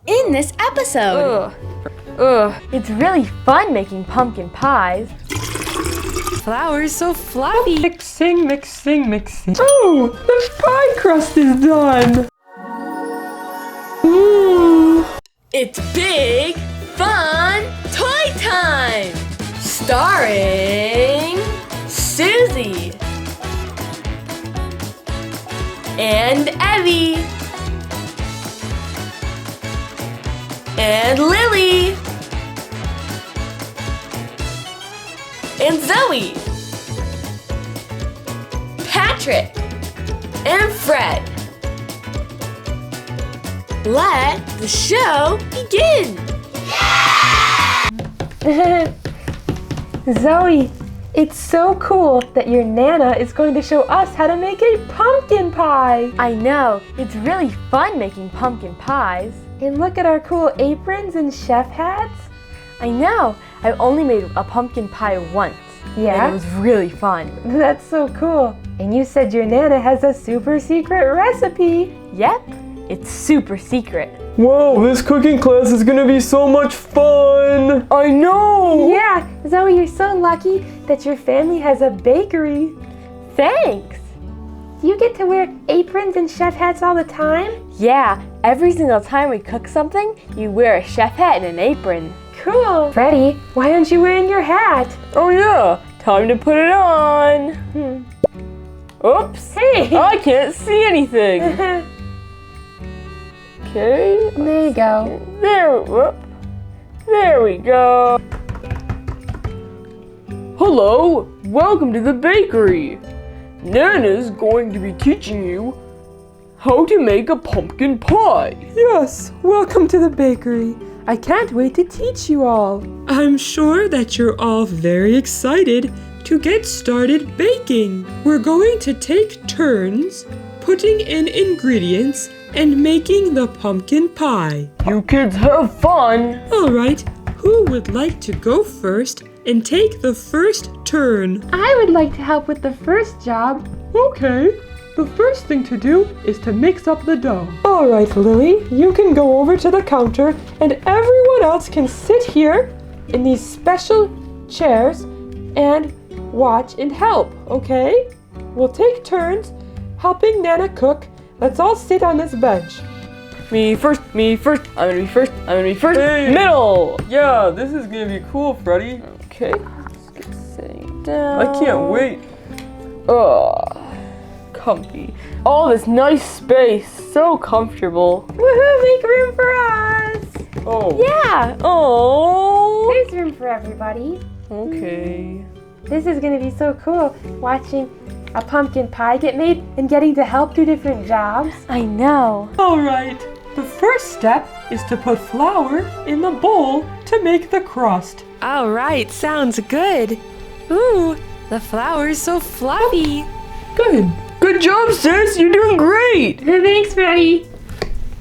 in this episode. It's really fun making pumpkin pies. Flour is so fluffy. Mixing. Oh, the pie crust is done. Ooh. It's big, fun toy time! Starring Susie and Evie and Lily and Zoe, Patrick and Fred. Let the show begin! Zoe, it's so cool that your Nana is going to show us how to make a pumpkin pie. I know, it's really fun making pumpkin pies. And look at our cool aprons and chef hats. I know, I've only made a pumpkin pie once. Yeah? And it was really fun. That's so cool. And you said your Nana has a super secret recipe. Yep, it's super secret. Whoa, this cooking class is gonna be so much fun! I know! Yeah, Zoe, you're so lucky that your family has a bakery. Thanks! Do you get to wear aprons and chef hats all the time? Yeah, every single time we cook something, you wear a chef hat and an apron. Cool! Freddie, why aren't you wearing your hat? Oh yeah, time to put it on! Oops! Hey! I can't see anything! Okay. There you go. There we go. Hello, welcome to the bakery. Nana's going to be teaching you how to make a pumpkin pie. Yes, welcome to the bakery. I can't wait to teach you all. I'm sure that you're all very excited to get started baking. We're going to take turns putting in ingredients and making the pumpkin pie. You kids have fun! Alright, who would like to go first and take the first turn? I would like to help with the first job. Okay, the first thing to do is to mix up the dough. Alright, Lily, you can go over to the counter and everyone else can sit here in these special chairs and watch and help, okay? We'll take turns helping Nana cook. Let's all sit on this bench. Me first. I'm gonna be first. Hey. Middle! Yeah, this is gonna be cool, Freddy. Okay, let's get sitting down. I can't wait. Comfy. All this nice space, so comfortable. Woohoo, make room for us! Oh. Yeah! Oh. There's room for everybody. Okay. This is gonna be so cool, watching a pumpkin pie get made and getting to help do different jobs. I know. Alright, the first step is to put flour in the bowl to make the crust. All right, sounds good. Ooh, the flour is so fluffy. Good job, sis. You're doing great. Thanks, Freddie.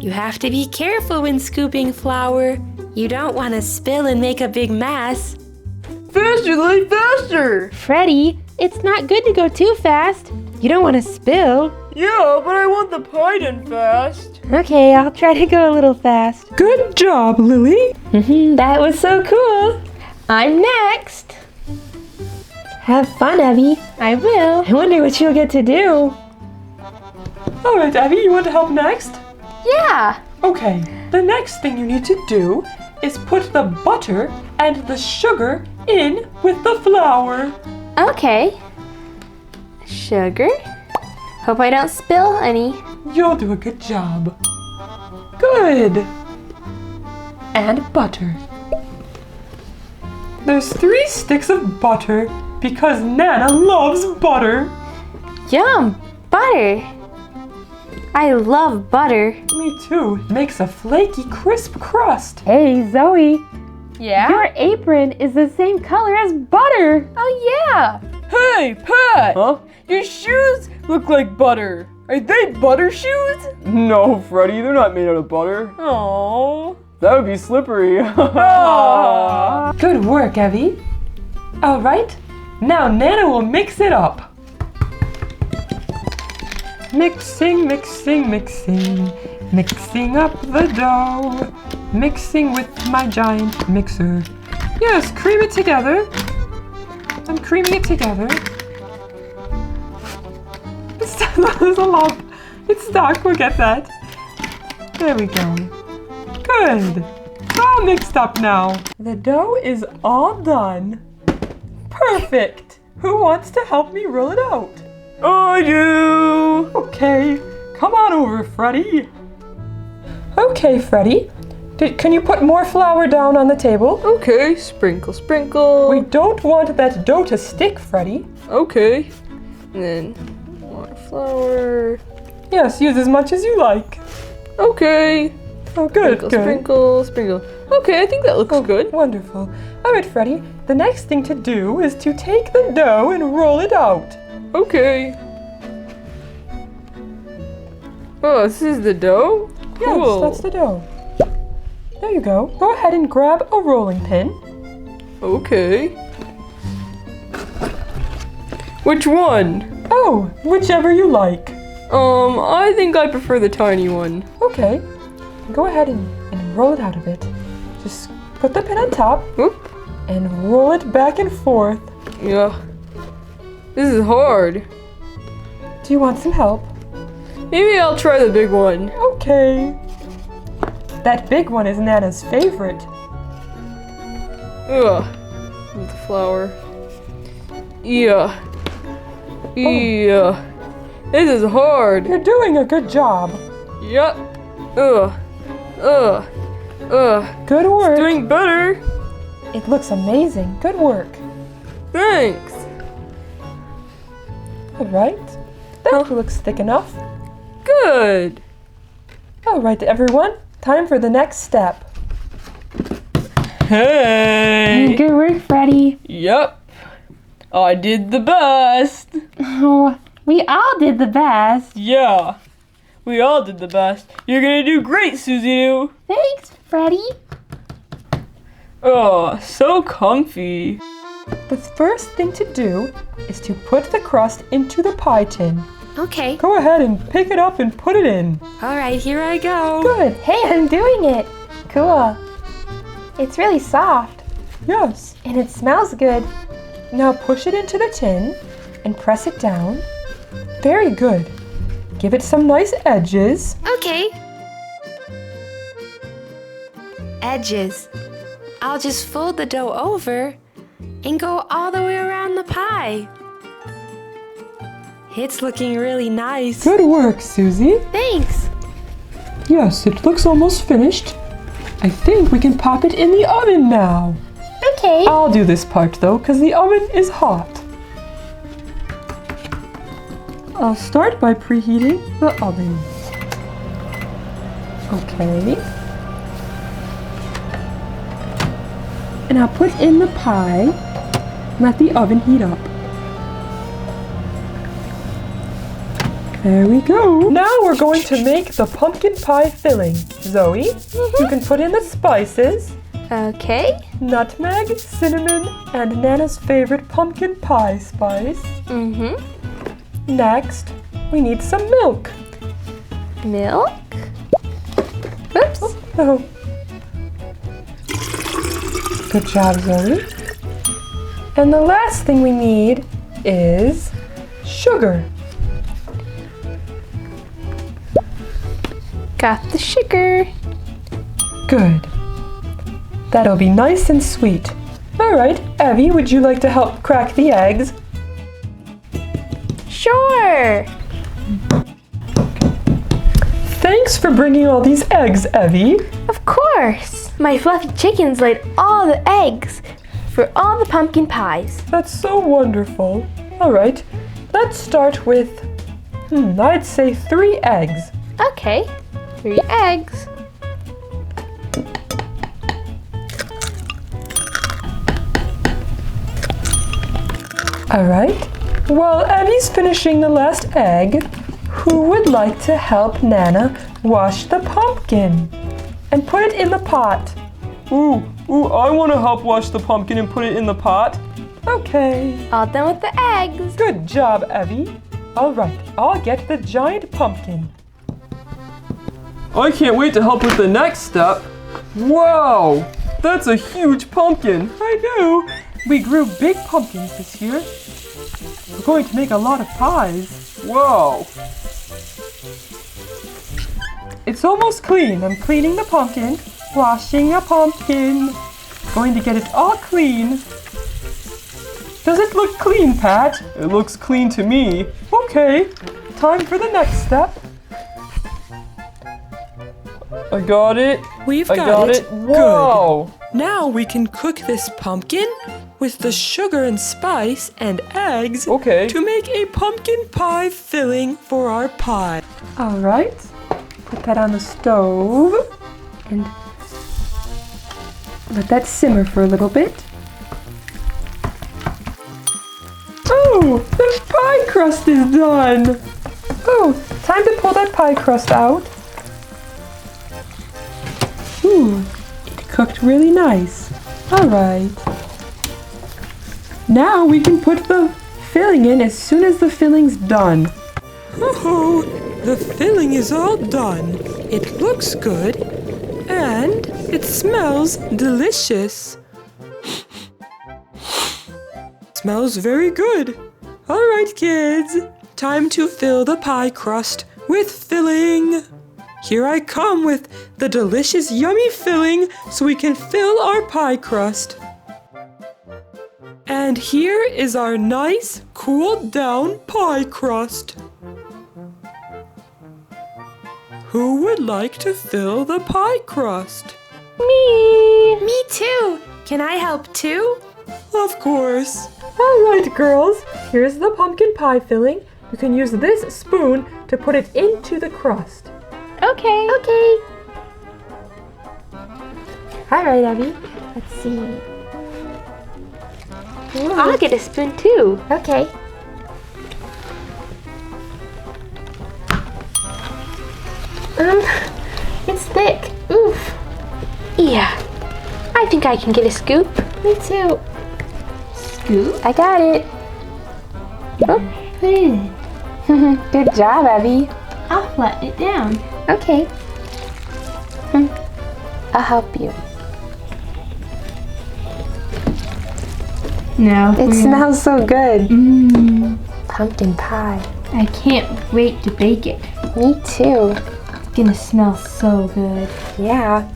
You have to be careful when scooping flour. You don't want to spill and make a big mess. Faster, Lily, faster. Freddie, it's not good to go too fast. You don't want to spill. Yeah, but I want the pie done fast. Okay, I'll try to go a little fast. Good job, Lily. That was so cool. I'm next. Have fun, Evie. I will. I wonder what you'll get to do. All right, Abby, you want to help next? Yeah. Okay, the next thing you need to do is put the butter and the sugar in with the flour. Okay. Sugar. Hope I don't spill any. You'll do a good job. Good. And butter. There's 3 sticks of butter because Nana loves butter. Yum! Butter. I love butter. Me too. It makes a flaky, crisp crust. Hey, Zoe. Yeah? Your apron is the same color as butter. Oh yeah! Hey, Pat! Huh? Your shoes look like butter. Are they butter shoes? No, Freddy, they're not made out of butter. Oh, that would be slippery. Good work, Evie. All right, now Nana will mix it up. Mixing. Mixing up the dough. Mixing with my giant mixer. Yes, cream it together. I'm creaming it together. There's a lump. It's stuck. We'll get that. There we go. Good. It's all mixed up now. The dough is all done. Perfect. Who wants to help me roll it out? I do. Okay. Come on over, Freddie. Okay, Freddie. Can you put more flour down on the table? Okay. Sprinkle, sprinkle. We don't want that dough to stick, Freddie. Okay. And then more flour. Yes, use as much as you like. Okay. Oh, good, sprinkle, good. Sprinkle, sprinkle. Okay, I think that looks good. Wonderful. All right, Freddie. The next thing to do is to take the dough and roll it out. Okay. Oh, this is the dough? Cool. Yes, that's the dough. There you go. Go ahead and grab a rolling pin. Okay. Which one? Oh, whichever you like. I think I prefer the tiny one. Okay. Go ahead and roll it out a bit. Just put the pin on top. Whoop. And roll it back and forth. Yeah. This is hard. Do you want some help? Maybe I'll try the big one. Okay. That big one is Nana's favorite. Ugh. With the flour. Yeah. Yeah. This is hard. You're doing a good job. Yep. Ugh. Ugh. Ugh. Good work. It's doing better. It looks amazing. Good work. Thanks. All right. That looks thick enough. Good. All right, everyone. Time for the next step. Hey. Good work, Freddie. Yep. I did the best. Oh, we all did the best. Yeah. We all did the best. You're gonna do great, Susie. Thanks, Freddie. Oh, so comfy. The first thing to do is to put the crust into the pie tin. Okay. Go ahead and pick it up and put it in. All right, here I go. Good. Hey, I'm doing it. Cool. It's really soft. Yes. And it smells good. Now push it into the tin and press it down. Very good. Give it some nice edges. Okay. Edges. I'll just fold the dough over and go all the way around the pie. It's looking really nice. Good work, Susie. Thanks. Yes, it looks almost finished. I think we can pop it in the oven now. Okay. I'll do this part though, because the oven is hot. I'll start by preheating the oven. Okay. And I'll put in the pie, let the oven heat up. There we go. Now we're going to make the pumpkin pie filling. Zoe, you can put in the spices. Okay. Nutmeg, cinnamon, and Nana's favorite pumpkin pie spice. Next, we need some milk. Milk. Oops. Oh. Good job, Zoe. And the last thing we need is sugar. Got the sugar. Good. That'll be nice and sweet. All right, Evie, would you like to help crack the eggs? Sure. Thanks for bringing all these eggs, Evie. Of course. My fluffy chickens laid all the eggs for all the pumpkin pies. That's so wonderful. All right, let's start with, I'd say 3 eggs. Okay. 3 eggs. All right. While Evie's finishing the last egg, who would like to help Nana wash the pumpkin and put it in the pot? Ooh, I want to help wash the pumpkin and put it in the pot. Okay. All done with the eggs. Good job, Evie. All right, I'll get the giant pumpkin. I can't wait to help with the next step. Wow, that's a huge pumpkin. I know. We grew big pumpkins this year. We're going to make a lot of pies. Wow. It's almost clean. I'm cleaning the pumpkin, washing a pumpkin. Going to get it all clean. Does it look clean, Pat? It looks clean to me. Okay, time for the next step. I got it. We've I got it. Wow. Good. Now we can cook this pumpkin with the sugar and spice and eggs Okay. to make a pumpkin pie filling for our pie. All right. Put that on the stove and let that simmer for a little bit. Oh, the pie crust is done. Oh, time to pull that pie crust out. Ooh, it cooked really nice. All right. Now we can put the filling in as soon as the filling's done. Oh, the filling is all done. It looks good and it smells delicious. Smells very good. All right, kids, time to fill the pie crust with filling. Here I come with the delicious, yummy filling so we can fill our pie crust. And here is our nice, cooled down pie crust. Who would like to fill the pie crust? Me too. Can I help too? Of course. All right, girls, here's the pumpkin pie filling. You can use this spoon to put it into the crust. Okay. Okay. All right, Abby. Let's see. I'll get a spoon too. Okay. It's thick. Oof. Yeah. I think I can get a scoop. Me too. Scoop. I got it. Oh, put it in. Good job, Abby. I'll flatten it down. Okay. I'll help you. Now. It smells so good. Mmm. Pumpkin pie. I can't wait to bake it. Me too. It's gonna smell so good. Yeah.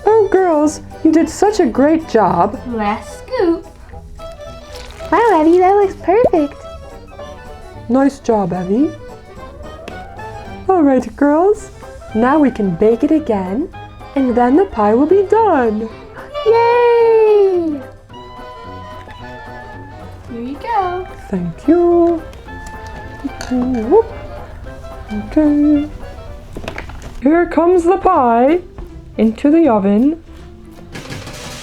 Oh, girls, you did such a great job. Last scoop. Wow, Abby, that looks perfect. Nice job, Abby. All right, girls. Now we can bake it again, and then the pie will be done. Yay! Here you go. Thank you. Okay. Whoop. Okay. Here comes the pie into the oven.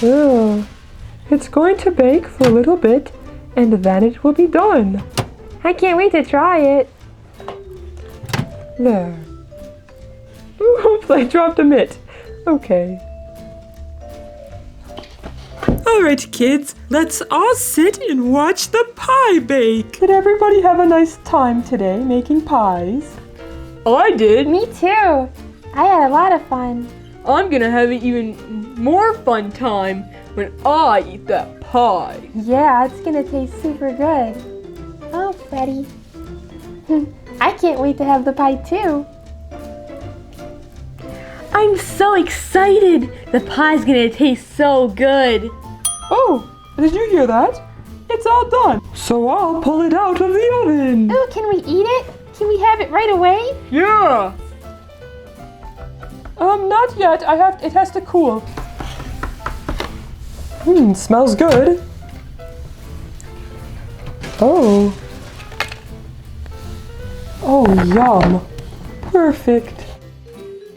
Oh, it's going to bake for a little bit, and then it will be done. I can't wait to try it. There. Oops, I dropped a mitt. Okay. All right, kids, let's all sit and watch the pie bake. Did everybody have a nice time today making pies? I did. Me too. I had a lot of fun. I'm gonna have an even more fun time when I eat that pie. Yeah, it's gonna taste super good. Oh, Freddie. I can't wait to have the pie too. I'm so excited. The pie's gonna taste so good. Oh, did you hear that? It's all done. So I'll pull it out of the oven. Oh, can we eat it? Can we have it right away? Yeah. Not yet. It has to cool. Smells good. Oh. Oh, yum. Perfect.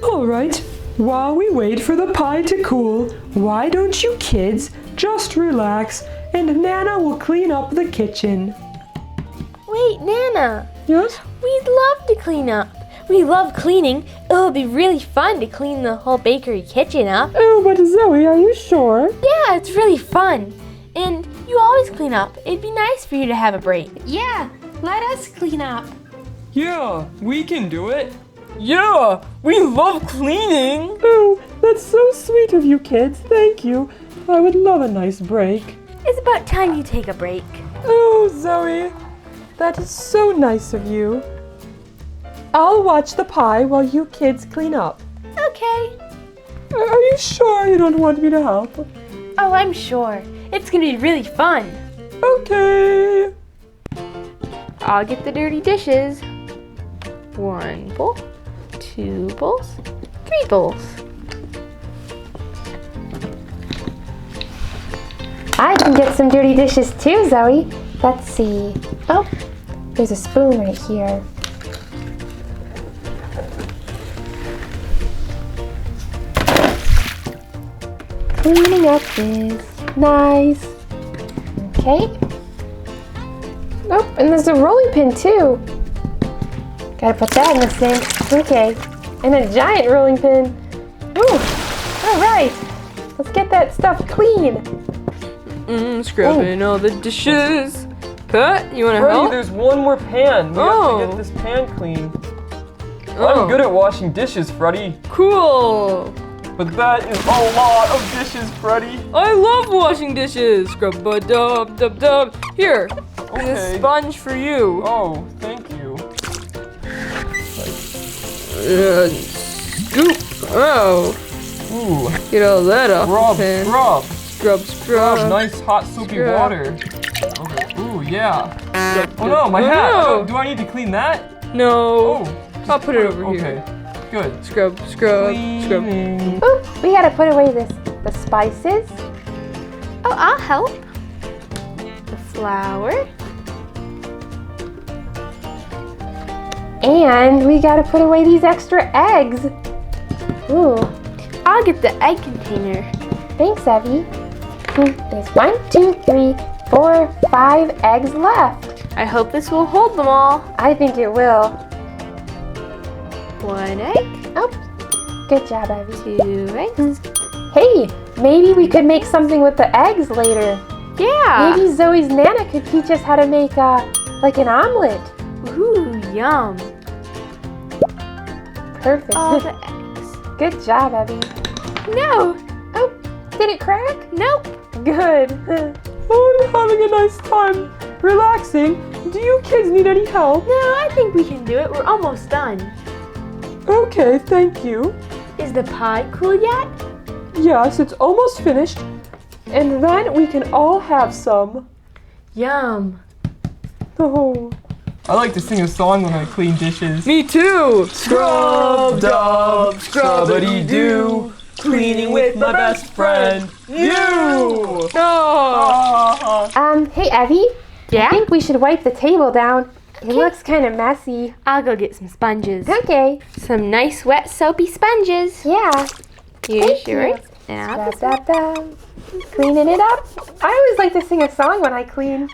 All right. While we wait for the pie to cool, why don't you kids just relax and Nana will clean up the kitchen. Wait, Nana. Yes? We'd love to clean up. We love cleaning. It'll be really fun to clean the whole bakery kitchen up. Oh, but Zoe, are you sure? Yeah, it's really fun. And you always clean up. It'd be nice for you to have a break. Yeah, let us clean up. Yeah, we can do it. Yeah, we love cleaning. Oh, that's so sweet of you kids. Thank you. I would love a nice break. It's about time you take a break. Oh, Zoe, that is so nice of you. I'll watch the pie while you kids clean up. Okay. Are you sure you don't want me to help? Oh, I'm sure. It's gonna be really fun. Okay. I'll get the dirty dishes. 1 bowl, 2 bowls, 3 bowls. I can get some dirty dishes too, Zoe. Let's see. Oh, there's a spoon right here. Cleaning up is nice. Okay. Oh, and there's a rolling pin too. Gotta put that in the sink. Okay. And a giant rolling pin. Ooh. All right. Let's get that stuff clean. Scrubbing all the dishes. Pat, you wanna Freddy, help? there's one more pan. We have to get this pan clean. I'm good at washing dishes, Freddy. Cool. But that is a lot of dishes, Freddy. I love washing dishes. Scrub-a-dub-dub-dub. Here, and a Okay. sponge for you. Oh, thank you. Scoop. Oh, Ooh, get all that off scrub, the pan. scrub. Scrub, Scrub, scrub. nice hot soapy Scrub. water. Okay. Ooh, yeah. Oh no, my hat. no. Do I need to clean that? No. Oh, I'll put it over okay. here. Good. Scrub, scrub, scrub. Cleaning. Oop, we gotta put away the spices. Oh, I'll help. The flour. And we gotta put away these extra eggs. Ooh, I'll get the egg container. thanks, Evie. There's 1, 2, 3, 4, 5 eggs left. I hope this will hold them all. I think it will. 1 egg, Oh, good job, Evie. 2 eggs. Hey, maybe we could make something with the eggs later. Yeah. Maybe Zoe's Nana could teach us how to make like an omelet. Ooh, yum. Perfect. All the eggs. Good job, Evie. No. Oh, did it crack? Nope. Good. I'm having a nice time relaxing. Do you kids need any help? No, I think we can do it. We're almost done. Okay, thank you. Is the pie cool yet? Yes, it's almost finished. And then we can all have some. Yum. Oh. I like to sing a song when I clean dishes. Me too. Scrub, dub, scrubbity-doo. Cleaning with my best friend, you. No. Hey, Evie. Yeah? I think we should wipe the table down. It looks kind of messy. I'll go get some sponges. Okay. Some nice wet soapy sponges. Yeah. Here's Thank you. yours. And I'll Dab, dab, dab. Cleaning it up. I always like to sing a song when I clean.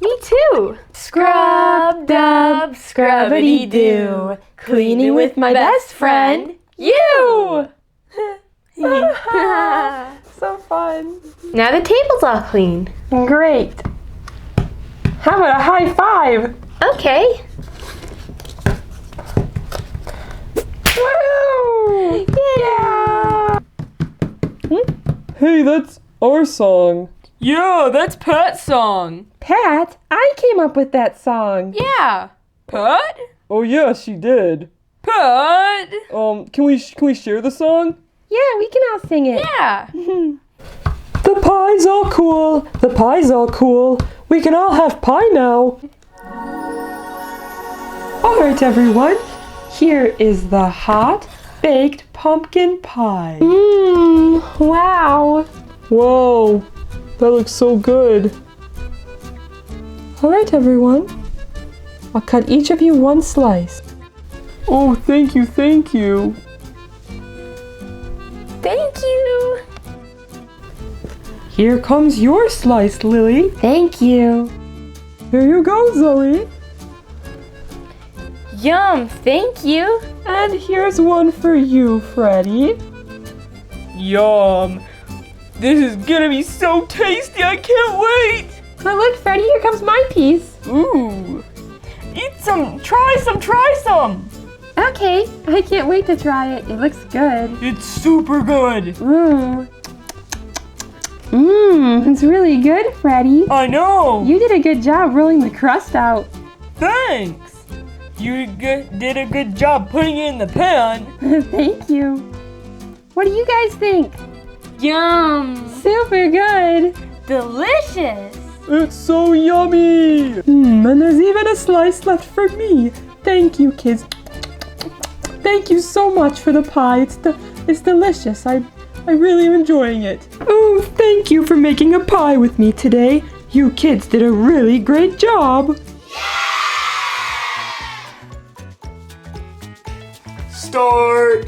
Me too. Scrub, dub, scrubbity-doo. Cleaning with my best friend, you. So fun. Now the table's all clean. Great. How about a high five? Okay. Woo! Yeah! Hey, that's our song. Yeah, that's Pat's song. Pat, I came up with that song. Yeah. Pat? Oh yeah, she did. Pat? Can we share the song? Yeah, we can all sing it. Yeah. The pie's all cool. The pie's all cool. We can all have pie now. All right, everyone. Here is the hot baked pumpkin pie. Wow. Whoa, that looks so good. All right, everyone. I'll cut each of you one slice. Oh, thank you, thank you. Thank you. Here comes your slice, Lily. Thank you. Here you go, Zoe. Yum, thank you. And here's one for you, Freddie. Yum. This is gonna be so tasty. I can't wait. Oh, look, Freddie, here comes my piece. Ooh. Eat some. Try some. Try some. Okay, I can't wait to try it. It looks good. It's super good. Mmm. Mmm, it's really good, Freddy. I know. You did a good job rolling the crust out. Thanks. You did a good job putting it in the pan. Thank you. What do you guys think? Yum! Super good. Delicious! It's so yummy. And there's even a slice left for me. Thank you, kids. Thank you so much for the pie. It's delicious. I really am enjoying it. Oh, thank you for making a pie with me today. You kids did a really great job. Start.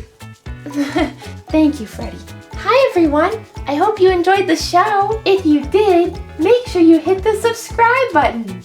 Thank you, Freddy. Hi, everyone. I hope you enjoyed the show. If you did, make sure you hit the subscribe button.